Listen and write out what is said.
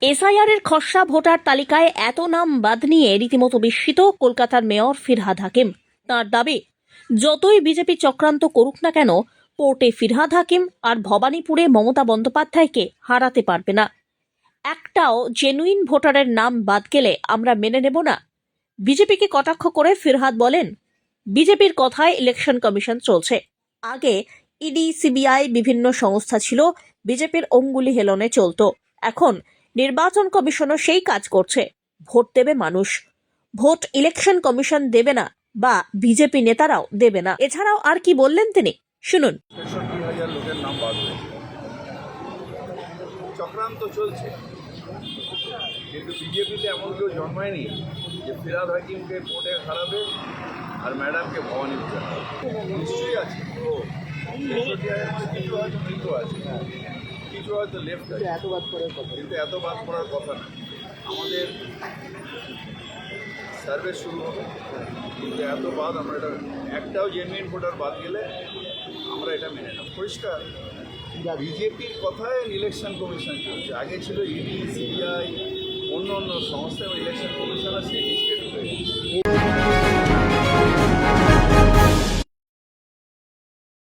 SIR এর খসড়া voter তালিকায় এত নাম বাদ নিয়ে রীতিমতো বিস্মিত কলকাতার মেয়র ফিরহাদ হাকিম। তাঁর দাবি, যতই বিজেপি চক্রান্ত করুক না কেন, পোর্টে ফিরহাদ হাকিম আর ভবানীপুরে মমতা বন্দ্যোপাধ্যায়কে হারাতে পারবে না। একটাও জেনুইন ভোটারের নাম বাদ গেলে আমরা মেনে নেব না। বিজেপিকে কটাক্ষ করে ফিরহাদ বলেন, বিজেপির কথায় ইলেকশন কমিশন চলছে। আগে ইডি, সিবিআই বিভিন্ন সংস্থা ছিল, বিজেপির অঙ্গুলি হেলনে চলতো। এখন নির্বাচন কমিশনও সেই কাজ করছে। ভোট দেবে মানুষ, ভোট ইলেকশন কমিশন দেবে না বা বিজেপি নেতারাও দেবে না। এছাড়াও আর কি বললেন তিনি, শুনুন। ৬৩,০০০ লোকের নাম বাদ হয়েছে। চক্রান্ত চলছে, কিন্তু বিজেপিতে এমন কেউ জন্মায়নি যে ফিরহাদ হাকিমকে ভোটে হারাবে আর ম্যাডামকে ভবানীপুরে হারাবে। নিশ্চয়ই আছে, ও ৬৩,০০০ কিছু হয়তো মৃত আছে, কিছু হয়তো লেফট আছে, কিন্তু এত বাদ করার কথা না। আমাদের সার্ভে শুরু হবে, কিন্তু এত বাদ আমরা এটা একটাও জেনুইন ভোটার বাদ গেলে আমরা এটা মেনে নেব। পরিষ্কার বিজেপির কথায় ইলেকশন কমিশন চলছে। আগে ছিল ইডি, সিবিআই, অন্য অন্য সংস্থা এবং ইলেকশন কমিশন